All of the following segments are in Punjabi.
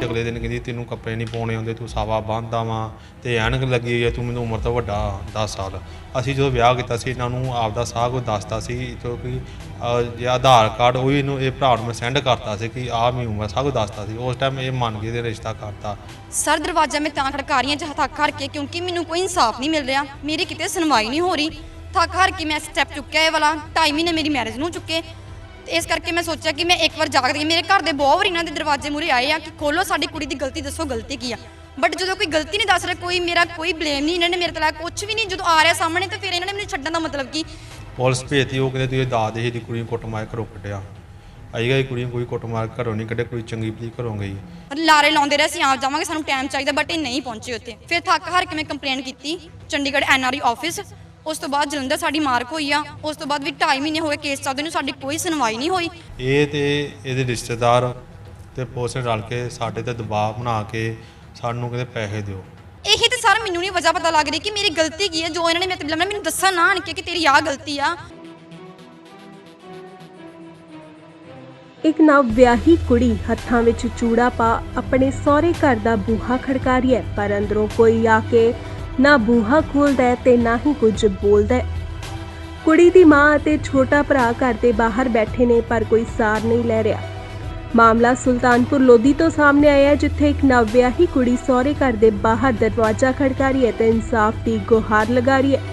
अगले दिन कहती तेनों कपड़े नहीं पाने आते, तू सावा बंदा वा तो ऐनक लगी हुई है, तू मैनू उम्र तो वड्डा 10 साल। असीं जो विआह कीता सी इन्हां नूं आपदा सारा कुछ दसता सी, क्योंकि जो आधार कार्ड वो भी ये भरा मैं सेंड करता सी कि आ मेरी उम्र सब कुछ दसता सी। उस टाइम ये मन गए रिश्ता करता। सर दरवाजा मैं तां खड़का रही हूँ हथ हर के, क्योंकि मैनू कोई इंसाफ नहीं मिल रहा, मेरी कितने सुनवाई नहीं हो रही। थक हार के मैं स्टैप चुक्या ये वाला, 2.5 महीने मेरी मैरिज नूं चुके। इस करके मैं सोचा कि मैं एक बार जाग दी। मेरे घर के बहुत बार इन्होंने दरवाजे मूहरे आए आ कि खोलो साडी कुड़ी की गलती दसो गलती की आ, बट जो कोई गलती नहीं दस रहा, कोई मेरा कोई ब्लेम नहीं, इन्होंने मेरे तला कुछ भी नहीं। जो आ रहा सामने तो फिर इन्होंने मैंने छड्डन का मतलब कि पुलिस भेजती, वो कहते तुझे दाद ही कुड़ी कुट मार घरों कढ़िया। आई गई कुड़ी कोई कुट मार घरों नहीं कढ़े, कुड़ी चंगी भली घरों गई। लारे लाते रहे ਅਸੀਂ ਆਪ ਜਾਵਾਂਗੇ, ਸਾਨੂੰ ਟਾਈਮ ਚਾਹੀਦਾ, ਬਟ ਇਹ ਨਹੀਂ ਪਹੁੰਚੇ ਉੱਥੇ। ਫਿਰ ਥੱਕ ਹਾਰ ਕੇ ਮੈਂ ਕੰਪਲੇਂਟ ਕੀਤੀ ਚੰਡੀਗੜ੍ਹ NRI ਆਫਿਸ। ਉਸ ਤੋਂ ਬਾਅਦ ਜਲੰਧਰ ਸਾਡੀ ਮਾਰਕ ਹੋਈ ਆ। ਉਸ ਤੋਂ ਬਾਅਦ ਵੀ 2.5 ਮਹੀਨੇ ਹੋ ਗਏ ਕੇਸ ਚੱਲਦੇ ਨੂੰ, ਸਾਡੀ ਕੋਈ ਸੁਣਵਾਈ ਨਹੀਂ ਹੋਈ। ਇਹ ਤੇ ਇਹਦੇ ਰਿਸ਼ਤੇਦਾਰ ਤੇ ਪੁਲਿਸ ਨੇ ਰਲ ਕੇ ਸਾਡੇ ਤੇ ਦਬਾਅ ਬਣਾ ਕੇ ਸਾਨੂੰ ਕਹਿੰਦੇ ਪੈਸੇ ਦਿਓ। ਇਹੀ ਤੇ ਸਰ ਮੈਨੂੰ ਨਹੀਂ ਵਜ੍ਹਾ ਪਤਾ ਲੱਗ ਰਹੀ ਕਿ ਮੇਰੀ ਗਲਤੀ ਕੀ ਹੈ, ਜੋ ਇਹਨਾਂ ਨੇ ਮੇਰੇ ਤੇ ਬੁਲਾਇਆ ਮੈਨੂੰ ਦੱਸਣ ਨਾ ਆਣ ਕੇ ਕਿ ਤੇਰੀ ਆਹ ਗਲਤੀ ਆ। एक नवविਆਹੀ कुड़ी हत्थां विच चूड़ा पा अपने सहुरे घर दा बूहा खड़का रही है, पर अंदरों कोई आके ना बूहा खोलदा है ते ना ही कुछ बोलदा है। कुड़ी दी मां ते छोटा भरा घर दे बाहर बैठे ने, पर कोई सार नहीं लै रहा। मामला सुल्तानपुर लोधी तो सामने आया, जिथे एक नवविਆਹੀ कुड़ी सहुरे घर दे बाहर दरवाजा खड़का रही है ते इंसाफ दी गुहार लगा रही है।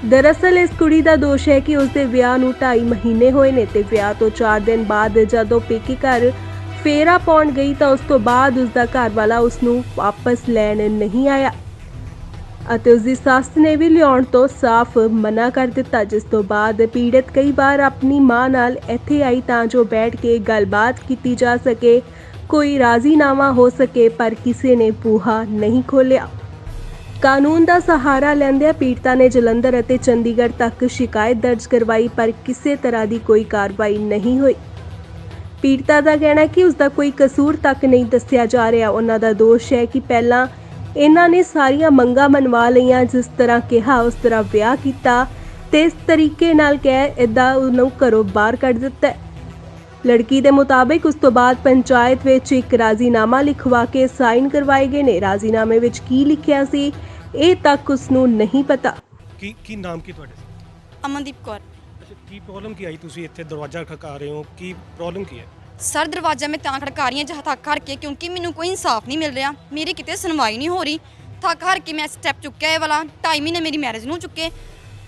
दरअसल इस कुड़ी का दोष है कि उसके विआह नूं 2.5 महीने होए ने ते विआह तो 4 दिन बाद जदों पेके घर फेरा पाउण गई तो उस तो बाद उसका घर वाला उसनूं वापस लैण नहीं आया ਅਤੇ उसकी सੱਸ ने भी लियाउण तो साफ मना कर दिता, जिस तो बाद पीड़ित कई बार अपनी मां नाल इत्थे आई तां जो बैठ के गलबात की जा सके, कोई राजीनामा हो सके, पर किसी ने बूहा नहीं खोलिया। कानून का सहारा लैंदिया पीड़िता ने जलंधर और चंडीगढ़ तक शिकायत दर्ज करवाई, पर किसी तरह की कोई कार्रवाई नहीं हुई। पीड़िता का कहना है कि उसका कोई कसूर तक नहीं दस्या जा रहा। उन्हों का दोष है कि पहला इन्हों ने सारिया मंगां मनवा लईआं, जिस तरह कहा उस तरह विआह किया ते इस तरीके नाल कह इदा उन्होंने घरों बाहर कढ़ दिता है। लड़की के मुताबिक उस तो बाद पंचायत विच एक राजीनामा लिखवा के साइन करवाए गए ने। राजीनामे विच की लिखिया सी ਇਹ तक उसनूं नहीं पता। ਕੀ ਨਾਮ ਕੀ ਤੁਹਾਡੇ? ਅਮਨਦੀਪ ਕੌਰ। ਅੱਛਾ, ਕੀ ਪ੍ਰੋਬਲਮ ਕੀ ਆਈ? ਤੁਸੀਂ ਇੱਥੇ ਦਰਵਾਜ਼ਾ ਖੜਕਾ ਰਹੇ ਹੋ, ਕੀ ਪ੍ਰੋਬਲਮ ਕੀ ਹੈ? ਸਰ ਦਰਵਾਜ਼ਾ ਮੈਂ ਤਾਂ ਖੜਕਾ ਰਹੀ ਹਾਂ ਹੱਥ ਹਰ ਕੇ, ਕਿਉਂਕਿ ਮੈਨੂੰ ਕੋਈ ਇੰਸਾਫ ਨਹੀਂ ਮਿਲ ਰਿਹਾ, ਮੇਰੀ ਕਿਤੇ ਸੁਣਵਾਈ ਨਹੀਂ ਹੋ ਰਹੀ। ਥੱਕ ਹਾਰ ਕੇ ਮੈਂ ਸਟੈਪ ਚੁੱਕਿਆ ਇਹ ਵਾਲਾ, 2.5 ਮਹੀਨੇ ਮੇਰੀ ਮੈਰਿਜ ਨੂੰ ਚੁੱਕੇ।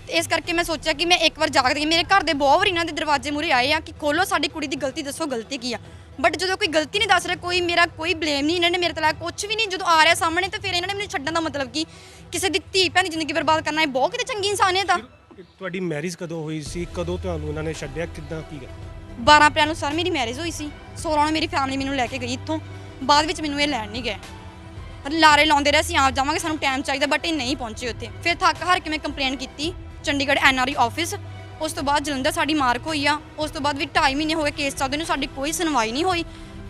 ਤੇ ਇਸ ਕਰਕੇ ਮੈਂ ਸੋਚਿਆ ਕਿ ਮੈਂ ਇੱਕ ਵਾਰ ਜਾਗ ਦੀ। ਮੇਰੇ ਘਰ ਦੇ ਬਹੁਤ ਵਾਰ ਇਹਨਾਂ ਦੇ ਦਰਵਾਜ਼ੇ ਮੂਹਰੇ ਆਏ ਆ ਕਿ ਖੋਲੋ ਸਾਡੀ ਕੁੜੀ ਦੀ ਗਲਤੀ ਦਸੋ ਗਲਤੀ ਕੀ ਆ, ਬਟ ਜਦੋਂ ਕੋਈ ਗਲਤੀ ਨਹੀਂ ਦੱਸ ਰਿਹਾ, ਕੋਈ ਮੇਰਾ ਕੋਈ ਬਲੇਮ ਨਹੀਂ, ਇਹਨਾਂ ਨੇ ਮੇਰੇ ਤਲਾ ਕੁਝ ਵੀ ਨਹੀਂ। ਜਦੋਂ ਆ ਰਿਹਾ ਸਾਹਮਣੇ ਤਾਂ ਫਿਰ ਇਹਨਾਂ ਨੇ ਮੈਨੂੰ ਛੱਡਣ ਦਾ ਮਤਲਬ ਕਿ ਕਿਸੇ ਦੀ ਧੀ ਭੈਣ ਦੀ ਜ਼ਿੰਦਗੀ ਬਰਬਾਦ ਕਰਨਾ, ਇਹ ਬਹੁਤ ਕਿਤੇ ਚੰਗੀ ਇਨਸਾਨੀਅਤ ਆ। ਤੁਹਾਡੀ ਮੈਰਿਜ ਕਦੋਂ ਹੋਈ ਸੀ? ਕਦੋਂ ਤੁਹਾਨੂੰ ਇਹਨਾਂ ਨੇ ਛੱਡਿਆ? ਕਿੱਦਾਂ ਕੀ ਗੱਲ? 12 ਅਪ੍ਰੈਲ ਨੂੰ ਸਰ ਮੇਰੀ ਮੈਰਿਜ ਹੋਈ ਸੀ। 16 ਨੂੰ ਮੇਰੀ ਫੈਮਿਲੀ ਮੈਨੂੰ ਲੈ ਕੇ ਗਈ ਇੱਥੋਂ, ਬਾਅਦ ਵਿੱਚ ਮੈਨੂੰ ਇਹ ਲੈਣ ਨਹੀਂ ਗਏ। ਲਾਰੇ ਲਾਉਂਦੇ ਰਹੇ ਅਸੀਂ ਆਪ ਜਾਵਾਂਗੇ, ਸਾਨੂੰ ਟਾਈਮ ਚਾਹੀਦਾ, ਬਟ ਇਹ ਨਹੀਂ ਪਹੁੰਚੇ ਉੱਥੇ। ਫਿਰ ਥੱਕ ਹਾਰ ਕੇ ਮੈਂ ਕੰਪਲੇਂਟ ਕੀਤੀ ਚੰਡੀਗੜ੍ਹ NRI ਆਫਿਸ। ਉਸ ਤੋਂ ਬਾਅਦ ਜਲੰਧਰ ਸਾਡੀ ਮਾਰਕ ਹੋਈ ਆ। ਉਸ ਤੋਂ ਬਾਅਦ ਵੀ 2.5 ਮਹੀਨੇ ਹੋ ਗਏ ਕੇਸ ਚੱਲਦੇ ਨੂੰ, ਸਾਡੀ ਕੋਈ ਸੁਣਵਾਈ ਨਹੀਂ ਹੋਈ।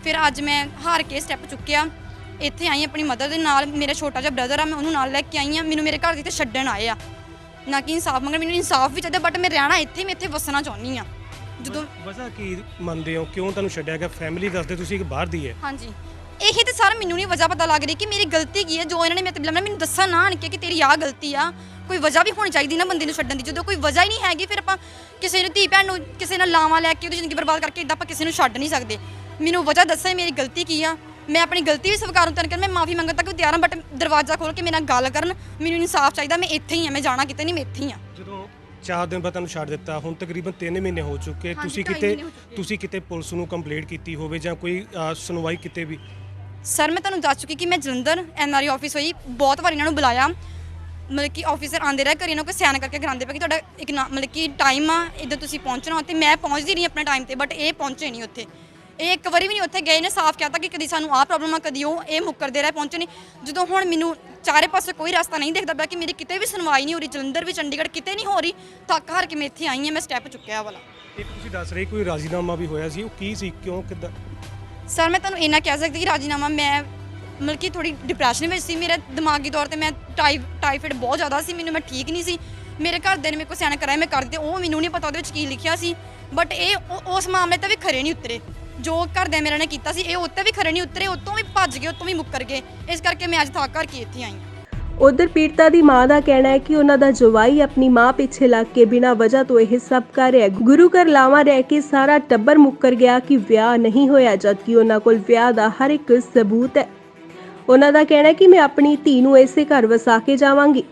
ਫਿਰ ਅੱਜ ਮੈਂ ਹਾਰ ਕੇ ਸਟੈਪ ਚੁੱਕਿਆ, ਇੱਥੇ ਆਈ ਆਪਣੀ ਮਦਰ ਦੇ ਨਾਲ। ਮੇਰਾ ਛੋਟਾ ਜਿਹਾ ਬ੍ਰਦਰ ਆ, ਮੈਂ ਉਹਨੂੰ ਨਾਲ ਲੈ ਕੇ ਆਈ ਹਾਂ। ਮੈਨੂੰ ਮੇਰੇ ਘਰ ਦੇ ਤੇ ਛੱਡਣ ਆਏ ਆ, ਨਾ ਕਿ ਇਨਸਾਫ ਮੰਗਣ। ਮੈਨੂੰ ਇਨਸਾਫ ਵੀ ਚਾਹੀਦਾ, ਬਟ ਮੈਂ ਰਹਿਣਾ ਇੱਥੇ, ਮੈਂ ਇੱਥੇ ਵਸਣਾ ਚਾਹੁੰਦੀ ਹਾਂ। ਜਦੋਂ ਵਜ੍ਹਾ ਕੀ ਮੰਨਦੇ ਹੋ, ਕਿਉਂ ਤੁਹਾਨੂੰ ਛੱਡਿਆ ਗਿਆ? ਫੈਮਿਲੀ ਦੱਸਦੇ ਤੁਸੀਂ ਕਿ ਬਾਹਰ ਦੀ ਹੈ। ਹਾਂਜੀ, ਇਹੀ ਤੇ ਸਰ ਮੈਨੂੰ ਨਹੀਂ ਵਜ੍ਹਾ ਪਤਾ ਲੱਗ ਰਹੀ ਕਿ ਮੇਰੀ ਗਲਤੀ ਕੀ ਹੈ, ਜੋ ਇਹਨਾਂ ਨੇ ਮੇਰੇ ਤੇ ਬੁਲਾਇਆ ਮੈਨੂੰ ਦੱਸਣ ਨਾ ਆਣ ਕੇ ਕਿ ਤੇਰੀ ਆਹ ਗਲਤੀ ਆ। ਕੋਈ ਵਜ੍ਹਾ ਵੀ ਹੋਣੀ ਚਾਹੀਦੀ ਨਾ ਬੰਦੇ ਨੂੰ ਛੱਡਣ ਦੀ। ਜਦੋਂ ਕੋਈ ਵਜ੍ਹਾ ਹੀ ਨਹੀਂ ਹੈਗੀ, ਫਿਰ ਆਪਾਂ ਕਿਸੇ ਨੂੰ ਧੀ ਭੈਣ ਨੂੰ ਕਿਸੇ ਨਾਲ ਲਾਵਾਂ ਲੈ ਕੇ ਉਹਦੀ ਜ਼ਿੰਦਗੀ ਬਰਬਾਦ ਕਰਕੇ ਇੱਦਾਂ ਆਪਾਂ ਕਿਸੇ ਨੂੰ ਛੱਡ ਨਹੀਂ ਸਕਦੇ। ਮੈਨੂੰ ਵਜ੍ਹਾ ਦੱਸੇ ਮੇਰੀ ਗਲਤੀ ਕੀ ਆ। ਮੈਂ ਆਪਣੀ ਗਲਤੀ ਵੀ ਸਵੀਕਾਰਨ ਕਰਨ, ਮੈਂ ਮਾਫੀ ਮੰਗਣ ਤੱਕ ਵੀ ਤਿਆਰ ਹਾਂ, ਬਟ ਦਰਵਾਜ਼ਾ ਖੋਲ੍ਹ ਕੇ ਮੇਰੇ ਨਾਲ ਗੱਲ ਕਰਨ। ਮੈਨੂੰ ਇਨਸਾਫ ਚਾਹੀਦਾ, ਮੈਂ ਇੱਥੇ ਹੀ ਹਾਂ, ਮੈਂ ਜਾਣਾ ਕਿਤੇ ਨਹੀਂ, ਮੈਂ ਇੱਥੇ ਹੀ ਹਾਂ। ਜਦੋਂ 4 ਦਿਨ ਬਾਅਦ ਤੁਹਾਨੂੰ ਛੱਡ ਦਿੱਤਾ, ਹੁਣ ਤਕਰੀਬਨ 3 ਮਹੀਨੇ ਹੋ ਚੁੱਕੇ। ਤੁਸੀਂ ਕਿਤੇ ਪੁਲਿਸ ਨੂੰ ਕੰਪਲੇਂਟ ਕੀਤੀ ਹੋਵੇ ਜਾਂ ਕੋਈ ਸੁਣਵਾਈ ਕਿਤੇ ਵੀ? ਸਰ ਮੈਂ ਤੁਹਾਨੂੰ ਦੱਸ ਚੁੱਕੀ ਕਿ ਮੈਂ ਜਲੰਧਰ NRI ਆਫਿਸ ਹੋਈ, ਬਹੁਤ ਵਾਰ ਇਹਨਾਂ ਨੂੰ ਬੁਲਾਇਆ। ਮਤਲਬ ਕਿ ਆਫਿਸਰ ਆਉਂਦੇ ਰਹੇ, ਘਰੇ ਇਹਨਾਂ ਕੋਈ ਸਾਈਨ ਕਰਕੇ ਕਰਾਉਂਦੇ ਪਏ ਕਿ ਤੁਹਾਡਾ ਇੱਕ ਮਤਲਬ ਕਿ ਟਾਈਮ ਆ, ਇੱਦਾਂ ਤੁਸੀਂ ਪਹੁੰਚਣਾ ਉੱਥੇ। ਮੈਂ ਪਹੁੰਚਦੀ ਰਹੀ ਆਪਣੇ ਟਾਈਮ 'ਤੇ, ਬਟ ਇਹ ਪਹੁੰਚੇ ਨਹੀਂ ਉੱਥੇ। ਇਹ ਇੱਕ ਵਾਰੀ ਵੀ ਨਹੀਂ ਉੱਥੇ ਗਏ ਨੇ। ਸਾਫ਼ ਕਹਿ ਤਾ ਕਿ ਕਦੀ ਸਾਨੂੰ ਆਹ ਪ੍ਰੋਬਲਮ ਆ, ਕਦੀ ਉਹ। ਇਹ ਮੁੱਕਰਦੇ ਰਹੇ, ਪਹੁੰਚੇ ਨਹੀਂ। ਜਦੋਂ ਹੁਣ ਮੈਨੂੰ ਚਾਰੇ ਪਾਸੇ ਕੋਈ ਰਸਤਾ ਨਹੀਂ ਦਿਖਦਾ ਪਿਆ ਕਿ ਮੇਰੀ ਕਿਤੇ ਵੀ ਸੁਣਵਾਈ ਨਹੀਂ ਹੋ ਰਹੀ, ਜਲੰਧਰ ਵੀ ਚੰਡੀਗੜ੍ਹ ਕਿਤੇ ਨਹੀਂ ਹੋ ਰਹੀ, ਥੱਕ ਹਾਰ ਕੇ ਮੈਂ ਇੱਥੇ ਆਈ ਹਾਂ, ਮੈਂ ਸਟੈਪ ਚੁੱਕਿਆ ਵਾਲਾ। ਇੱਕ ਤੁਸੀਂ ਦੱਸ ਰਹੇ ਕੋਈ ਰਾਜ਼ੀਨਾਮਾ ਵੀ ਹੋਇਆ ਸੀ, ਉਹ ਕੀ ਸੀ, ਕਿਉਂ, ਕਿੱਦਾਂ? ਸਰ ਮੈਂ ਤੁਹਾਨੂੰ ਇੰਨਾ ਕਹਿ ਸਕਦੀ ਕਿ ਰਾਜ਼ੀਨਾਮਾ ਮੈਂ ਮਤਲਬ ਕਿ ਥੋੜੀ ਡਿਪਰੈਸ਼ਨ ਵਿੱਚ ਸੀ। ਮੇਰੇ ਦਿਮਾਗੀ ਤੌਰ ਤੇ ਮੈਂ ਟਾਈਫਾਇਡ ਬਹੁਤ ਜ਼ਿਆਦਾ ਸੀ, ਮੈਨੂੰ, ਮੈਂ ਠੀਕ ਨਹੀਂ ਸੀ। ਮੇਰੇ ਘਰਦਿਆਂ ਨੇ ਮੇਰੇ ਕੋਲ ਸਾਈਨ ਕਰਾਇਆ, ਮੈਂ ਕਰ ਦਿੱਤੇ। ਉਹ ਮੈਨੂੰ ਨਹੀਂ ਪਤਾ ਉਹਦੇ ਵਿੱਚ ਕੀ ਲਿਖਿਆ ਸੀ, ਬਟ ਇਹ ਉਸ ਮਾਮਲੇ ਤੇ ਵੀ ਖਰੇ ਨਹੀਂ ਉਤਰੇ। ਜੋ ਘਰਦਿਆਂ ਮੇਰੇ ਨੇ ਕੀਤਾ ਸੀ ਇਹ ਉੱਤੇ ਵੀ ਖਰੇ ਨਹੀਂ ਉਤਰੇ, ਉੱਤੋਂ ਵੀ ਭੱਜ ਗਏ, ਉੱਤੋਂ ਵੀ ਮੁੱਕਰ ਗਏ। ਇਸ ਕਰਕੇ ਮੈਂ ਅੱਜ ਥੱਕ ਕਰਕੇ ਇੱਥੇ ਆਈ ਹਾਂ। ਉਧਰ ਪੀੜਤਾ ਦੀ ਮਾਂ ਦਾ ਕਹਿਣਾ ਹੈ ਕਿ ਉਹਨਾਂ ਦਾ ਜਵਾਈ ਆਪਣੀ ਮਾਂ ਪਿੱਛੇ ਲੱਗ ਕੇ ਬਿਨਾਂ ਵਜ੍ਹਾ ਤੋਂ ਇਹ ਸਭ ਕਰ ਰਿਹਾ ਹੈ। ਗੁਰੂ ਘਰ ਲਾਵਾਂ ਰਹਿ ਕੇ ਸਾਰਾ ਟੱਬਰ ਮੁੱਕਰ ਗਿਆ ਕਿ ਵਿਆਹ ਨਹੀਂ ਹੋਇਆ, ਜਦਕਿ ਉਹਨਾਂ ਕੋਲ ਵਿਆਹ ਦਾ ਹਰ ਇੱਕ ਸਬੂਤ ਹੈ। ਉਹਨਾਂ ਦਾ ਕਹਿਣਾ ਹੈ ਕਿ ਮੈਂ ਆਪਣੀ ਧੀ ਨੂੰ ਇਸੇ ਘਰ ਵਸਾ ਕੇ ਜਾਵਾਂਗੀ।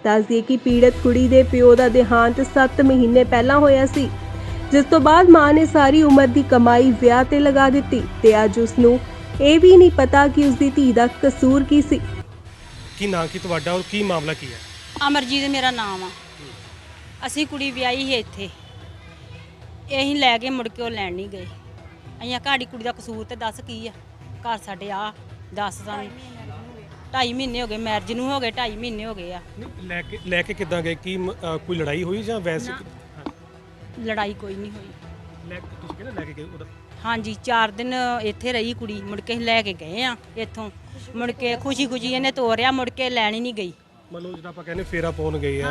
ਦੱਸ ਦਈਏ ਕਿ ਪੀੜਤ ਕੁੜੀ ਦੇ ਪਿਓ ਦਾ ਦੇਹਾਂਤ 7 ਮਹੀਨੇ ਪਹਿਲਾਂ ਹੋਇਆ ਸੀ, ਜਿਸ ਤੋਂ ਬਾਅਦ ਮਾਂ ਨੇ ਸਾਰੀ ਉਮਰ ਦੀ ਕਮਾਈ ਵਿਆਹ ਤੇ ਲਗਾ ਦਿੱਤੀ ਤੇ ਅੱਜ ਉਸ ਨੂੰ ਇਹ ਵੀ ਨਹੀਂ ਪਤਾ ਕਿ ਉਸ ਦੀ ਧੀ ਦਾ ਕਸੂਰ ਕੀ ਸੀ। ਕੀ ਨਾਂ ਕੀ ਤੁਹਾਡਾ ਔਰ ਕੀ ਮਾਮਲਾ ਕੀ ਹੈ? ਅਮਰਜੀਤ ਮੇਰਾ ਨਾਮ ਆ। ਅਸੀਂ ਕੁੜੀ ਵਿਆਹੀ ਸੀ ਇੱਥੇ, ਅਸੀਂ ਲੈ ਕੇ ਮੁੜ ਕੇ ਉਹ ਲੈਣ ਨਹੀਂ ਗਏ। ਅਸੀਂ ਸਾਡੀ ਕੁੜੀ ਦਾ ਕਸੂਰ ਤੇ ਦੱਸ ਕੀ ਆ? ਘਰ ਸਾਡੇ ਆ ਦੱਸ ਸਾਨੂੰ 2.5 ਮਹੀਨੇ ਹੋ ਗਏ ਮੈਰਿਜ ਨੂੰ, ਹੋ ਗਏ 2.5 ਮਹੀਨੇ ਹੋ ਗਏ ਆ। ਲੈ ਕੇ ਕਿੱਦਾਂ ਗਏ? ਕੀ ਕੋਈ ਲੜਾਈ ਹੋਈ ਜਾਂ ਵੈਸੇ? ਲੜਾਈ ਕੋਈ ਨਹੀਂ ਹੋਈ। ਤੁਸੀਂ ਕਹਿੰਦੇ ਲੈ ਕੇ ਗਏ ਉਹਦਾ? ਹਾਂਜੀ 4 ਦਿਨ ਇੱਥੇ ਰਹੀ ਕੁੜੀ, ਮੁੜ ਕੇ ਅਸੀਂ ਲੈ ਕੇ ਗਏ ਆ ਇੱਥੋਂ। ਮੁੜ ਕੇ ਖੁਸ਼ੀ ਇਹਨੇ ਤੋਰਿਆ, ਮੁੜ ਕੇ ਲੈਣ ਹੀ ਨਹੀਂ ਗਈ। ਮਤਲਬ ਜਿਹੜਾ ਆਪਾਂ ਕਹਿੰਦੇ ਫੇਰਾ ਪਾਉਣ ਗਏ ਆ।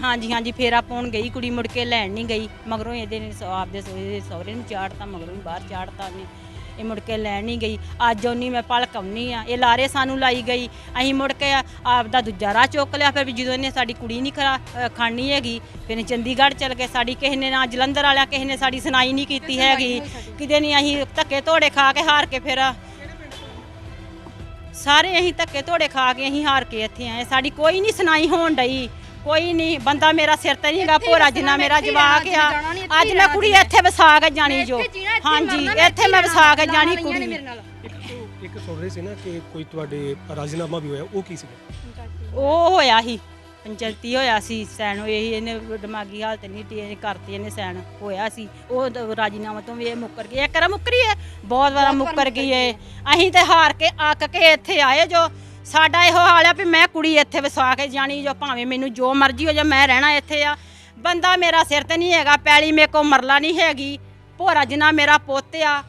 ਹਾਂਜੀ ਫੇਰਾ ਪਾਉਣ ਗਈ ਕੁੜੀ, ਮੁੜ ਕੇ ਲੈਣ ਨਹੀਂ ਗਈ। ਮਗਰੋਂ ਇਹਦੇ ਨੇ ਆਪਦੇ ਸਹੁਰੇ ਨੂੰ ਚਾੜਤਾ, ਮਗਰੋਂ ਬਾਹਰ ਚਾੜਤਾ ਉਹਨੇ। ਇਹ ਮੁੜ ਕੇ ਲੈਣ ਨਹੀਂ ਗਈ। ਅੱਜ ਉਹਨੀ ਮੈਂ ਭਲਕਾਉਣੀ ਆ, ਇਹ ਲਾਰੇ ਸਾਨੂੰ ਲਾਈ ਗਈ। ਅਸੀਂ ਮੁੜ ਕੇ ਆਪਦਾ ਦੂਜਾ ਰਾਹ ਚੁੱਕ ਲਿਆ। ਫਿਰ ਜਦੋਂ ਇਹਨੇ ਸਾਡੀ ਕੁੜੀ ਨਹੀਂ ਖਾਣੀ ਹੈਗੀ, ਫਿਰ ਇਹਨੇ ਚੰਡੀਗੜ੍ਹ ਚਲ ਗਏ। ਸਾਡੀ ਕਿਸੇ ਨੇ ਨਾ ਜਲੰਧਰ ਵਾਲਿਆਂ ਕਿਸੇ ਨੇ ਸਾਡੀ ਸੁਣਾਈ ਨਹੀਂ ਕੀਤੀ ਹੈਗੀ ਕਿਤੇ ਨਹੀਂ। ਅਸੀਂ ਧੱਕੇ ਧੋੜੇ ਖਾ ਕੇ ਹਾਰ ਕੇ ਫਿਰ ਸਾਰੇ ਅਸੀਂ ਧੱਕੇ ਧੋੜੇ ਖਾ ਕੇ ਅਸੀਂ ਹਾਰ ਕੇ ਇੱਥੇ ਆਏ। ਸਾਡੀ ਕੋਈ ਨਹੀਂ ਸੁਣਾਈ ਹੋਣ ਡਈ, ਕੋਈ ਨਹੀਂ। ਬੰਦਾ ਮੇਰਾ ਸਿਰ ਤੇ ਨਹੀਂ ਹੈਗਾ, ਭੋਰਾ ਜਿੰਨਾ ਮੇਰਾ ਜਵਾਕ ਆ। ਅੱਜ ਮੈਂ ਕੁੜੀ ਇੱਥੇ ਵਸਾ ਕੇ ਜਾਣੀ ਜੋ। ਹਾਂਜੀ ਇੱਥੇ ਮੈਂ ਵਸਾ ਕੇ ਜਾਣੀ ਕੁੜੀ। ਇੱਕ ਸੁਣ ਰਹੇ ਸੀ ਨਾ ਕਿ ਕੋਈ ਤੁਹਾਡੇ ਰਾਜ਼ੀਨਾਮਾ ਵੀ ਹੋਇਆ, ਉਹ ਕੀ ਸੀ? ਉਹ ਹੋਇਆ ਸੀ ਪੰਚਾਇਤੀ ਹੋਇਆ ਸੀ ਸੈਨ। ਇਹੀ ਇਹਨੇ ਦਿਮਾਗੀ ਹਾਲਤ ਨਹੀਂ ਟੀ ਕਰਤੀ, ਇਹਨੇ ਸੈਨ ਹੋਇਆ ਸੀ। ਉਹ ਰਾਜੀਨਾਮਾ ਤੋਂ ਵੀ ਇਹ ਮੁੱਕਰ ਗਈ। ਇੱਕ ਵਾਰ ਮੁੱਕਰੀ ਹੈ, ਬਹੁਤ ਵਾਰ ਮੁੱਕਰ ਗਈ ਹੈ। ਅਸੀਂ ਤੇ ਹਾਰ ਕੇ ਅੱਕ ਕੇ ਇੱਥੇ ਆਏ ਜੋ। ਸਾਡਾ ਇਹੋ ਹਾਲ ਆ ਵੀ ਮੈਂ ਕੁੜੀ ਇੱਥੇ ਵਸਾ ਕੇ ਜਾਣੀ ਜੋ, ਭਾਵੇਂ ਮੈਨੂੰ ਜੋ ਮਰਜ਼ੀ ਹੋ ਜਾ, ਮੈਂ ਰਹਿਣਾ ਇੱਥੇ ਆ। ਬੰਦਾ ਮੇਰਾ ਸਿਰ ਤੇ ਨਹੀਂ ਹੈਗਾ, ਪੈਲੀ ਮੇਰੇ ਕੋਲ ਮਰਲਾ ਨਹੀਂ ਹੈਗੀ। ਭੋਰਾ ਜਿੰਨਾ ਮੇਰਾ ਪੁੱਤ ਆ,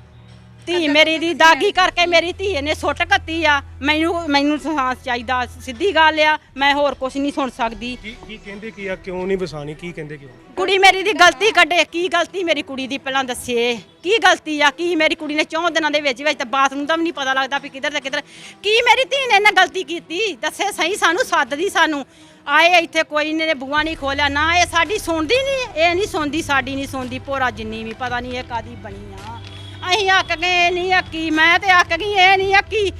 ਧੀ ਮੇਰੀ ਦੀ ਦਾਗੀ ਕਰਕੇ ਮੇਰੀ ਧੀ ਇਹਨੇ ਸੁੱਟ ਕੱਤੀ ਆ। ਮੈਨੂੰ ਸਾਹਸ ਚਾਹੀਦਾ, ਸਿੱਧੀ ਗੱਲ ਆ। ਮੈਂ ਹੋਰ ਕੁਝ ਨਹੀਂ ਸੁਣ ਸਕਦੀ। ਕੀ ਕਹਿੰਦੇ ਕੀ ਆ? ਕਿਉਂ ਨਹੀਂ ਵਸਾਣੀ? ਕੀ ਕਹਿੰਦੇ ਕਿਉਂ? ਕੁੜੀ ਮੇਰੀ ਦੀ ਗਲਤੀ ਕੱਢੇ। ਕੀ ਗਲਤੀ ਮੇਰੀ ਕੁੜੀ ਦੀ ਪਹਿਲਾਂ ਦੱਸੇ, ਕੀ ਗਲਤੀ ਆ? ਕੀ ਮੇਰੀ ਕੁੜੀ ਨੇ 4 ਦਿਨਾਂ ਦੇ ਵਿੱਚ ਤਾਂ ਬਾਥਰੂਮ ਦਾ ਵੀ ਨਹੀਂ ਪਤਾ ਲੱਗਦਾ ਵੀ ਕਿੱਧਰ ਤੇ ਕਿੱਧਰ। ਕੀ ਮੇਰੀ ਧੀ ਨੇ ਇਹਨਾਂ ਗਲਤੀ ਕੀਤੀ? ਦੱਸੇ ਸਹੀ, ਸਾਨੂੰ ਸੱਦਦੀ। ਸਾਨੂੰ ਆਏ ਇੱਥੇ ਕੋਈ ਨੇ ਬੂਆ ਨਹੀਂ ਖੋਲਿਆ ਨਾ। ਇਹ ਸਾਡੀ ਸੁਣਦੀ ਨਹੀਂ, ਇਹ ਨਹੀਂ ਸੁਣਦੀ, ਸਾਡੀ ਨਹੀਂ ਸੁਣਦੀ। ਭੋਰਾ ਜਿੰਨੀ ਵੀ ਪਤਾ ਨਹੀਂ ਇਹ ਕਾਦੀ ਬਣੀ ਆ। ਅਸੀਂ ਅੱਕ ਗਏ, ਨਹੀਂ ਅੱਕੀ। ਮੈਂ ਤੇ ਅੱਕ ਗਈ, ਇਹ ਨਹੀਂ ਅੱਕੀ।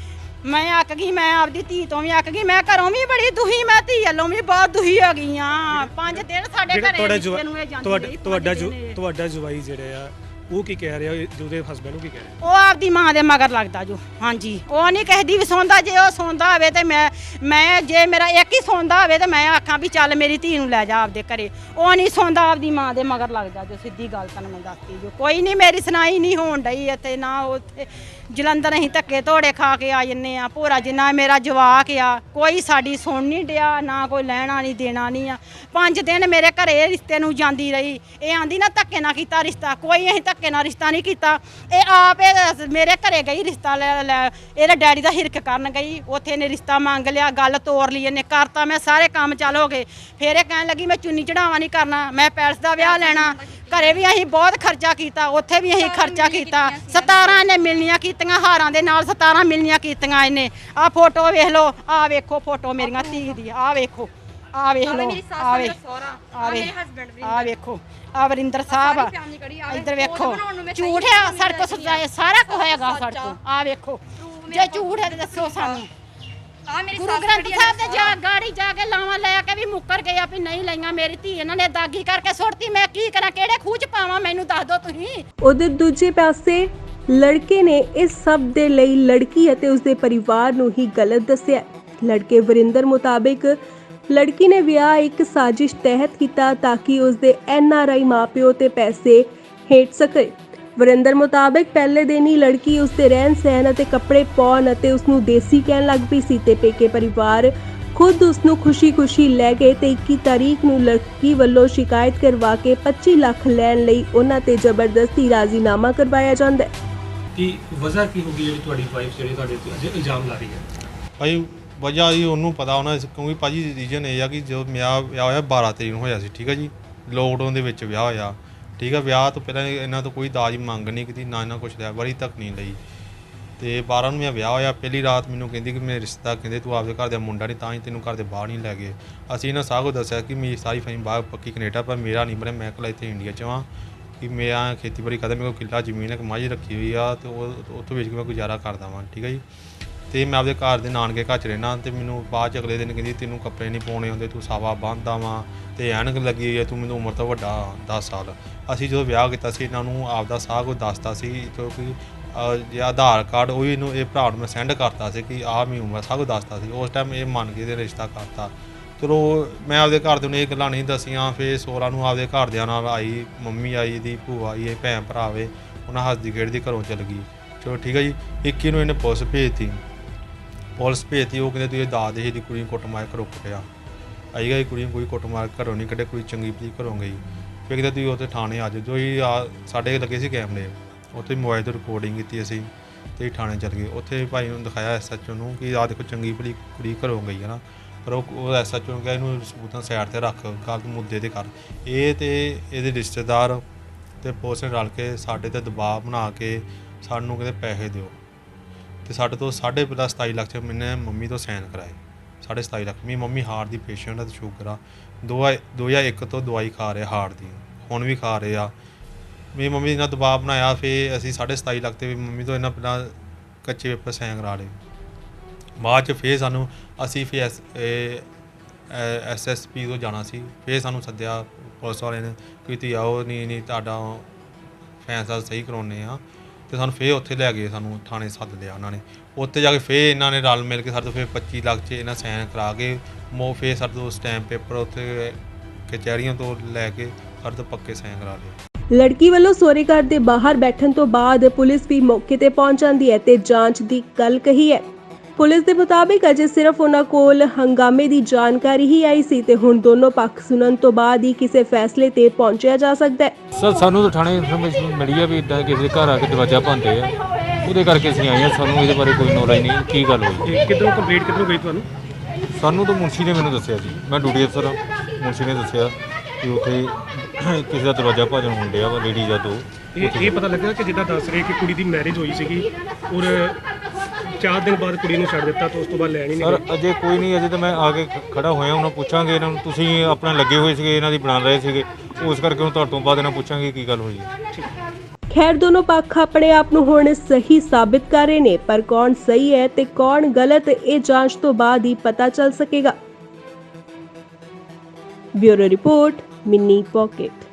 ਮੈਂ ਅੱਕ ਗਈ, ਮੈਂ ਆਪਦੀ ਧੀ ਤੋਂ ਵੀ ਅੱਕ ਗਈ। ਮੈਂ ਘਰੋਂ ਵੀ ਬੜੀ ਦੁਖੀ, ਮੈਂ ਧੀ ਵੱਲੋਂ ਵੀ ਬਹੁਤ ਦੁਖੀ ਹੋ ਗਈ ਆ। 5 ਦਿਨ ਸਾਡੇ ਘਰੇ ਤੁਹਾਡਾ ਜਵਾਈ ਜਿਹੜੇ ਆ ਉਹ ਕੀ ਕਹਿ ਰਿਹਾ? ਜਿਹਦੇ ਹਸਬੈਂਡ ਨੂੰ ਕੀ ਕਹਿ ਰਿਹਾ? ਉਹ ਆਪਦੀ ਮਾਂ ਦੇ ਮਗਰ ਲੱਗਦਾ ਜੋ। ਹਾਂਜੀ ਉਹ ਨਹੀਂ ਕਿਸੇ ਦੀ ਵੀ ਸੁਣਦਾ। ਜੇ ਉਹ ਸੁਣਦਾ ਹੋਵੇ ਤੇ ਮੈਂ ਜੇ ਮੇਰਾ ਇੱਕ ਹੀ ਸੁਣਦਾ ਹੋਵੇ ਤੇ ਮੈਂ ਆਖਾਂ ਵੀ ਚੱਲ ਮੇਰੀ ਧੀ ਨੂੰ ਲੈ ਜਾ ਆਪਦੇ ਘਰੇ। ਉਹ ਨਹੀਂ ਸੁਣਦਾ, ਆਪਦੀ ਮਾਂ ਦੇ ਮਗਰ ਲੱਗਦਾ ਜੋ। ਸਿੱਧੀ ਗੱਲ ਤੁਹਾਨੂੰ ਮੈਂ ਦੱਸਦੀ ਜੋ। ਕੋਈ ਨਹੀਂ, ਮੇਰੀ ਸੁਣਾਈ ਨਹੀਂ ਹੋਣ ਡਈ ਇੱਥੇ ਨਾ। ਉੱਥੇ ਜਲੰਧਰ ਅਸੀਂ ਧੱਕੇ ਧੋੜੇ ਖਾ ਕੇ ਆ ਜੰਨੇ ਆ। ਭੋਰਾ ਜਿੰਨਾ ਮੇਰਾ ਜਵਾਕ ਆ, ਕੋਈ ਸਾਡੀ ਸੁਣ ਨਹੀਂ ਡਿਆ, ਨਾ ਕੋਈ ਲੈਣਾ ਨਹੀਂ ਦੇਣਾ ਨਹੀਂ ਆ। 5 ਦਿਨ ਮੇਰੇ ਘਰੇ ਰਿਸ਼ਤੇ ਨੂੰ ਜਾਂਦੀ ਰਹੀ। ਇਹ ਆਂਦੀ ਨਾ ਧੱਕੇ ਨਾ ਕੀਤਾ ਰਿਸ਼ਤਾ, ਕੋਈ ਅਸੀਂ ਧੱਕੇ ਨਾਲ ਰਿਸ਼ਤਾ ਨਹੀਂ ਕੀਤਾ। ਇਹ ਆਪ ਮੇਰੇ ਘਰੇ ਗਈ ਰਿਸ਼ਤਾ ਲੈ ਇਹਦੇ ਡੈਡੀ ਦਾ ਹਿਰਖ ਕਰਨ ਗਈ। ਉੱਥੇ ਇਹਨੇ ਰਿਸ਼ਤਾ ਮੰਗ ਲਿਆ, ਗੱਲ ਤੋਰ ਲਈ ਇਹਨੇ, ਕਰਤਾ। ਮੈਂ ਸਾਰੇ ਕੰਮ ਚੱਲ ਹੋ ਗਏ। ਫਿਰ ਇਹ ਕਹਿਣ ਲੱਗੀ ਮੈਂ ਚੁੰਨੀ ਚੜਾਵਾ ਨਹੀਂ ਕਰਨਾ, ਮੈਂ ਪੈਲਸ ਦਾ ਵਿਆਹ ਲੈਣਾ। ਘਰੇ ਵੀ ਅਸੀਂ ਬਹੁਤ ਖਰਚਾ ਕੀਤਾ, ਉੱਥੇ ਵੀ ਅਸੀਂ ਖਰਚਾ ਕੀਤਾ। 17 ਇਹਨੇ ਮਿਲਣੀਆਂ ਕੀਤੀਆਂ, ਹਾਰਾਂ ਦੇ ਨਾਲ 17 ਮਿਲਣੀਆਂ ਕੀਤੀਆਂ ਇਹਨੇ। ਆਹ ਫੋਟੋ ਵੇਖ ਲਓ, ਆਹ ਵੇਖੋ ਫੋਟੋ ਮੇਰੀਆਂ ਧੀ ਦੀ, ਆਹ ਵੇਖੋ, ਆਹ ਵੇਖ ਲਓ, ਆਹ ਵੇਖੋ, ਆਹ ਵਰਿੰਦਰ ਸਾਹਿਬ ਆ, ਇੱਧਰ ਵੇਖੋ। ਝੂਠ ਆ, ਸਾਡੇ ਕੋਲ ਸੱਚਾਈ ਸਾਰਾ ਕੁਝ ਹੈਗਾ ਸਾਡੇ ਕੋਲ। ਆਹ ਵੇਖੋ, ਜੇ ਝੂਠ ਹੈ ਤਾਂ ਦੱਸੋ ਸਾਨੂੰ। ਗੁਰੂ ਗ੍ਰੰਥ ਸਾਹਿਬ ਦੇ ਗਾੜੀ ਜਾ ਕੇ ਲਾਵਾਂ ਲੈ ਕੇ ਵੀ ਮੁੱਕਰ ਗਏ ਆ ਵੀ ਨਹੀਂ ਲਈਆਂ। ਮੇਰੀ ਧੀ ਇਹਨਾਂ ਨੇ ਦਾਗੀ ਕਰਕੇ ਸੁੱਟਤੀ। ਮੈਂ ਕੀ ਕਰਾਂ, ਕਿਹੜੇ ਖੂਹ 'ਚ ਪਾਵਾਂ, ਮੈਨੂੰ ਦੱਸ ਦਿਓ ਤੁਸੀਂ। ਉਧਰ ਦੂਜੇ ਪਾਸੇ ਲੜਕੇ ਨੇ ਇਸ ਸਭ ਦੇ ਲਈ ਲੜਕੀ ਅਤੇ ਉਸਦੇ ਪਰਿਵਾਰ ਨੂੰ ਹੀ ਗਲਤ ਦੱਸਿਆ। ਲੜਕੇ ਵਰਿੰਦਰ ਮੁਤਾਬਿਕ ਲੜਕੀ ਨੇ ਵਿਆਹ ਇੱਕ ਸਾਜ਼ਿਸ਼ ਤਹਿਤ ਕੀਤਾ ਤਾਂ ਕਿ ਉਸਦੇ NRI ਮਾਪਿਓ ਤੇ ਪੈਸੇ ਹੇਠ ਸਕੇ। ਵਰਿੰਦਰ ਮੁਤਾਬਿਕ ਪਹਿਲੇ ਦਿਨ ਹੀ ਲੜਕੀ ਉਸਦੇ ਰਹਿਣ ਸਹਿਣ ਅਤੇ ਕੱਪੜੇ ਪਾਉਣ ਅਤੇ ਉਸਨੂੰ ਦੇਸੀ ਕਹਿਣ ਲੱਗ ਪਈ ਸੀ ਤੇ ਪੇਕੇ ਪਰਿਵਾਰ ਖੁਦ ਉਸਨੂੰ ਖੁਸ਼ੀ-ਖੁਸ਼ੀ ਲੈ ਗਏ ਤੇ 21 ਤਾਰੀਖ ਨੂੰ ਲੜਕੀ ਵੱਲੋਂ ਸ਼ਿਕਾਇਤ ਕਰਵਾ ਕੇ 25 ਲੱਖ ਲੈਣ ਲਈ ਉਹਨਾਂ ਤੇ ਜ਼ਬਰਦਸਤੀ ਰਾਜ਼ੀਨਾਮਾ ਕਰਵਾਇਆ ਜਾਂਦਾ ਹੈ। ਕੀ ਵਜ੍ਹਾ ਕੀ ਹੋਗੀ ਜਿਹੜੀ ਤੁਹਾਡੀ ਵਾਈਫ ਜਿਹੜੇ ਤੁਹਾਡੇ ਤੇ ਇਲਜ਼ਾਮ ਲਾ ਰਹੀ ਹੈ? ਭਾਈ ਵਜ੍ਹਾ ਜੀ ਉਹਨੂੰ ਪਤਾ ਹੋਣਾ, ਕਿਉਂਕਿ ਭਾਜੀ ਰੀਜਨ ਇਹ ਆ ਕਿ ਜੋ ਵਿਆਹ ਹੋਇਆ 12 ਤਰੀਕ ਨੂੰ ਹੋਇਆ ਸੀ, ਠੀਕ ਹੈ ਜੀ। ਲੋਕਡਾਊਨ ਦੇ ਵਿੱਚ ਵਿਆਹ ਹੋਇਆ, ਠੀਕ ਆ। ਵਿਆਹ ਤੋਂ ਪਹਿਲਾਂ ਇਹਨਾਂ ਤੋਂ ਕੋਈ ਦਾਜ ਮੰਗ ਨਹੀਂ ਕੀਤੀ, ਨਾ ਇਹਨਾਂ ਕੁਛ ਲਿਆ, ਵਾਰੀ ਤੱਕ ਨਹੀਂ ਲਈ। ਤੇ 12 ਨੂੰ ਮੇਰਾ ਵਿਆਹ ਹੋਇਆ। ਪਹਿਲੀ ਰਾਤ ਮੈਨੂੰ ਕਹਿੰਦੀ ਕਿ ਮੇਰੇ ਰਿਸ਼ਤਾ ਕਹਿੰਦੇ ਤੂੰ ਆਪਦੇ ਘਰ ਦਾ ਮੁੰਡਾ ਨਹੀਂ, ਤਾਂ ਹੀ ਤੈਨੂੰ ਘਰ ਦੇ ਬਾਹਰ ਨਹੀਂ ਲੈ ਗਏ। ਅਸੀਂ ਇਹਨਾਂ ਸਾਰਾ ਕੁਝ ਦੱਸਿਆ ਕਿ ਮੇਰੀ ਸਾਰੀ ਫੈਮਿਲੀ ਬਾਹਰ ਪੱਕੀ ਕੈਨੇਡਾ, ਪਰ ਮੇਰਾ ਨਹੀਂ ਬਣਿਆ। ਮੈਂ ਇਕੱਲਾ ਇੱਥੇ ਇੰਡੀਆ 'ਚ ਹਾਂ ਕਿ ਮੇਰਾ ਖੇਤੀਬਾੜੀ ਕਰਦਾ, ਮੇਰੇ ਕੋਲ ਕਿੱਲਾ ਜ਼ਮੀਨ ਇੱਕ ਮੱਝ ਰੱਖੀ ਹੋਈ ਆ, ਅਤੇ ਉਹ ਉੱਥੋਂ ਵੇਚ ਕੇ ਮੈਂ ਗੁਜ਼ਾਰਾ ਕਰਦਾ ਵਾਂ। ਠੀਕ ਹੈ ਜੀ। ਅਤੇ ਮੈਂ ਆਪਦੇ ਘਰ ਦੇ ਨਾਨਕੇ ਘਰ 'ਚ ਰਹਿਣਾ, ਅਤੇ ਮੈਨੂੰ ਬਾਅਦ 'ਚ ਅਗਲੇ ਦਿਨ ਕਹਿੰਦੀ ਤੈਨੂੰ ਕੱਪੜੇ ਨਹੀਂ ਪਾਉਣੇ ਆਉਂਦੇ, ਤੂੰ ਸਾਵਾ ਬੰਨ੍ਹਦਾ ਵਾਂ ਅਤੇ ਐਨਕ ਲੱਗੀ ਹੋਈ ਆ, ਤੂੰ ਮੈਨੂੰ ਉਮਰ ਤੋਂ ਵੱਡਾ 10 ਸਾਲ। ਅਸੀਂ ਜਦੋਂ ਵਿਆਹ ਕੀਤਾ ਸੀ ਇਹਨਾਂ ਨੂੰ ਆਪਦਾ ਸਾਰਾ ਕੁਝ ਦੱਸਤਾ ਸੀ, ਕਿਉਂਕਿ ਜੇ ਆਧਾਰ ਕਾਰਡ ਉਹ ਵੀ ਇਹਨੂੰ ਇਹ ਭਰਾ ਨੂੰ ਮੈਂ ਸੈਂਡ ਕਰਤਾ ਸੀ ਕਿ ਆਹ ਮੇਰੀ ਉਮਰ ਸਭ ਕੁਝ ਦੱਸਤਾ ਸੀ। ਉਸ ਟਾਈਮ ਇਹ ਮੰਨ ਕੇ ਤੇ ਰਿਸ਼ਤਾ ਕਰਤਾ। ਚਲੋ ਮੈਂ ਆਪਦੇ ਘਰਦਿਆਂ ਨੂੰ ਇਹ ਗੱਲਾਂ ਨਹੀਂ ਦੱਸੀਆਂ। ਫਿਰ ਸੋਹਰਾ ਨੂੰ ਆਪਦੇ ਘਰਦਿਆਂ ਨਾਲ ਆਈ, ਮੰਮੀ ਆਈ, ਇਹਦੀ ਭੂਆ ਆਈ, ਇਹ ਭੈਣ ਭਰਾ ਆਵੇ, ਉਹਨਾਂ ਹੱਸਦੀ ਖੇਡਦੀ ਘਰੋਂ ਚਲ ਗਈ। ਚਲੋ ਠੀਕ ਹੈ ਜੀ। 21 ਨੂੰ ਇਹਨੇ ਪੁਲਿਸ ਭੇਜਤੀ। ਉਹ ਕਹਿੰਦੇ ਤੁਸੀਂ ਦਾਦ ਦੇ ਦੀ ਕੁੜੀ ਨੂੰ ਕੁੱਟਮਾਰ ਘਰੋਂ ਕੁੱਟਿਆ। ਆਈ ਗਈ ਕੁੜੀ ਨੂੰ, ਕੋਈ ਕੁੱਟਮਾਰ ਘਰੋਂ ਨਹੀਂ ਕੱਢੇ, ਕੁੜੀ ਚੰਗੀ ਭਲੀ ਘਰੋਂ ਗਈ। ਫਿਰ ਕਹਿੰਦੇ ਤੁਸੀਂ ਉੱਥੇ ਥਾਣੇ ਆ ਜਾਓ। ਜੋ ਹੀ ਸਾਡੇ ਲੱਗੇ ਸੀ ਕੈਮਰੇ, ਉੱਥੇ ਮੋਬਾਈਲ ਤੋਂ ਰਿਕਾਰਡਿੰਗ ਕੀਤੀ ਅਸੀਂ, ਅਤੇ ਥਾਣੇ ਚਲ ਗਏ। ਉੱਥੇ ਭਾਈ ਨੂੰ ਦਿਖਾਇਆ SHO ਨੂੰ ਕਿ ਆਹ ਦੇਖੋ ਚੰਗੀ ਭਲੀ ਕੁੜੀ ਘਰੋਂ ਗਈ ਹੈ ਨਾ, ਪਰ ਉਹ SHO ਨੂੰ ਕਿਹਾ ਇਹਨੂੰ ਸਬੂਤਾਂ ਸਾਈਡ 'ਤੇ ਰੱਖ, ਗੱਲ ਮੁੱਦੇ 'ਤੇ ਕਰ। ਇਹ ਅਤੇ ਇਹਦੇ ਰਿਸ਼ਤੇਦਾਰ ਅਤੇ ਪੁਲਿਸ ਨੇ ਰਲ ਕੇ ਸਾਡੇ 'ਤੇ ਦਬਾਅ ਬਣਾ ਕੇ ਸਾਨੂੰ ਕਹਿੰਦੇ ਪੈਸੇ ਦਿਓ, ਅਤੇ ਸਾਡੇ ਤੋਂ 27.5 ਲੱਖ 'ਚ ਮੈਨੇ ਮੰਮੀ ਤੋਂ ਸਾਈਨ ਕਰਾਏ। 27.5 ਲੱਖ। ਮੇਰੀ ਮੰਮੀ ਹਾਰਟ ਦੀ ਪੇਸ਼ੈਂਟ ਆ ਅਤੇ ਸ਼ੂਗਰ ਆ। 2001 ਤੋਂ ਦਵਾਈ ਖਾ ਰਹੇ ਹਾਰਟ ਦੀ, ਹੁਣ ਵੀ ਖਾ ਰਹੇ ਆ। ਮੇਰੀ ਮੰਮੀ ਇਹਨਾਂ ਦਬਾਅ ਬਣਾਇਆ। ਫਿਰ ਅਸੀਂ 27.5 ਲੱਖ 'ਤੇ ਮੰਮੀ ਤੋਂ ਇਹਨਾਂ ਪਹਿਲਾਂ ਕੱਚੇ ਪੇਪਰ ਸਾਈਨ ਕਰਾ ਲਏ। ਬਾਅਦ 'ਚ ਫਿਰ ਸਾਨੂੰ ਅਸੀਂ ਫਿਰ SSP ਤੋਂ ਜਾਣਾ ਸੀ। ਫਿਰ ਸਾਨੂੰ ਸੱਦਿਆ ਪੁਲਿਸ ਵਾਲਿਆਂ ਨੇ ਕਿ ਤੁਸੀਂ ਆਓ, ਨਹੀਂ ਤੁਹਾਡਾ ਫੈਸਲਾ ਸਹੀ ਕਰਾਉਂਦੇ ਆ, ਅਤੇ ਸਾਨੂੰ ਫਿਰ ਉੱਥੇ ਲੈ ਗਏ, ਸਾਨੂੰ ਥਾਣੇ ਸੱਦ ਲਿਆ ਉਹਨਾਂ ਨੇ। ਉੱਥੇ ਜਾ ਕੇ ਫਿਰ ਇਹਨਾਂ ਨੇ ਰਲ ਮਿਲ ਕੇ ਸਾਡੇ ਤੋਂ ਫਿਰ 25 ਲੱਖ 'ਚ ਇਹਨਾਂ ਸਾਈਨ ਕਰਾ ਕੇ ਫਿਰ ਸਾਡੇ ਤੋਂ ਸਟੈਂਪ ਪੇਪਰ ਉੱਥੇ ਕਚਹਿਰੀਆਂ ਤੋਂ ਲੈ ਕੇ ਸਾਡੇ ਤੋਂ ਪੱਕੇ ਸਾਈਨ ਕਰਾ ਲਏ। ਲੜਕੀ ਵੱਲੋਂ ਸਹੁਰੇ ਘਰ ਦੇ ਬਾਹਰ ਬੈਠਣ ਤੋਂ ਬਾਅਦ ਪੁਲਿਸ ਵੀ ਮੌਕੇ ਤੇ ਪਹੁੰਚ ਜਾਂਦੀ ਹੈ ਤੇ ਜਾਂਚ ਦੀ ਗੱਲ ਕਹੀ ਹੈ। ਪੁਲਿਸ ਦੇ ਮੁਤਾਬਿਕ ਅਜੇ ਸਿਰਫ ਉਹਨਾਂ ਕੋਲ ਹੰਗਾਮੇ ਦੀ ਜਾਣਕਾਰੀ ਹੀ ਆਈ ਸੀ ਤੇ ਹੁਣ ਦੋਨੋਂ ਪੱਖ ਸੁਣਨ ਤੋਂ ਬਾਅਦ ਹੀ ਕਿਸੇ ਫੈਸਲੇ ਤੇ ਪਹੁੰਚਿਆ ਜਾ ਸਕਦਾ ਹੈ। ਸਰ ਸਾਨੂੰ ਤਾਂ ਥਾਣੇ ਇਨਫੋਰਮੇਸ਼ਨ ਮਿਲੀ ਆ ਵੀ ਇੱਦਾਂ ਕਿਸੇ ਦੇ ਘਰ ਆ ਕੇ ਦਰਵਾਜ਼ਾ ਭੰਨਦੇ ਆ, ਉਹਦੇ ਕਰਕੇ ਅਸੀਂ ਆਏ ਹਾਂ। ਸਾਨੂੰ ਇਹਦੇ ਬਾਰੇ ਕੋਈ ਨੌਲੇਜ ਨਹੀਂ ਕੀ ਗੱਲ ਹੋਈ। ਕਿੱਧਰੋਂ ਕੰਪਲੀਟ ਕਿੱਧਰੋਂ ਗਈ ਤੁਹਾਨੂੰ? ਸਾਨੂੰ ਤਾਂ ਮੁਨਸ਼ੀ ਨੇ ਮੈਨੂੰ ਦੱਸਿਆ ਜੀ, ਮੈਂ ਡਿਊਟੀ ਅਫਸਰ ਹਾਂ। ਮੁਨਸ਼ੀ ਨੇ ਦੱਸਿਆ ਕਿ ਉੱਥੇ ਕਿਸੇ ਦਾ ਦਰਵਾਜ਼ਾ ਭਾਜਣ ਹੁੰਦੇ ਆ ਵਾ, ਲੇਡੀ ਜਾਂ ਦੋ। ਇਹ ਪਤਾ ਲੱਗਾ ਕਿ ਜਿੱਦਾਂ ਦੱਸ ਰਹੇ ਕਿ ਕੁੜੀ ਦੀ ਮੈਰਿਜ ਹੋਈ ਸੀਗੀ ਔਰ 4 ਦਿਨ ਬਾਅਦ ਕੁੜੀ ਨੂੰ ਛੱਡ ਦਿੱਤਾ, ਤਾਂ ਉਸ ਤੋਂ ਬਾਅਦ ਲੈਣ ਹੀ ਨਹੀਂ ਸਰ ਗਏ। ਅਜੇ ਕੋਈ ਨਹੀਂ, ਅਜੇ ਤਾਂ ਮੈਂ ਆ ਕੇ ਖੜਾ ਹੋਇਆ। ਉਹਨਾਂ ਪੁੱਛਾਂਗੇ ਇਹਨਾਂ ਨੂੰ, ਤੁਸੀਂ ਆਪਣਾ ਲੱਗੇ ਹੋਏ ਸੀਗੇ, ਇਹਨਾਂ ਦੀ ਬਣਾ ਰਹੇ ਸੀਗੇ, ਉਸ ਕਰਕੇ ਹੁਣ ਤੁਹਾਡੇ ਤੋਂ ਬਾਅਦ ਇਹਨਾਂ ਪੁੱਛਾਂਗੇ ਕੀ ਗੱਲ ਹੋਈ ਹੈ। ਖੈਰ ਦੋਨੋਂ ਪੱਖ ਆਪਣੇ ਆਪ ਨੂੰ ਹੁਣ ਸਹੀ ਸਾਬਿਤ ਕਰ ਰਹੇ ਨੇ, ਪਰ ਕੌਣ ਸਹੀ ਹੈ ਤੇ ਕੌਣ ਗਲਤ ਇਹ ਜਾਂਚ ਤੋਂ ਬਾਅਦ ਹੀ ਪਤਾ ਚੱਲ ਸਕੇਗਾ। Bureau report, mini ਪੌਕੇਟ।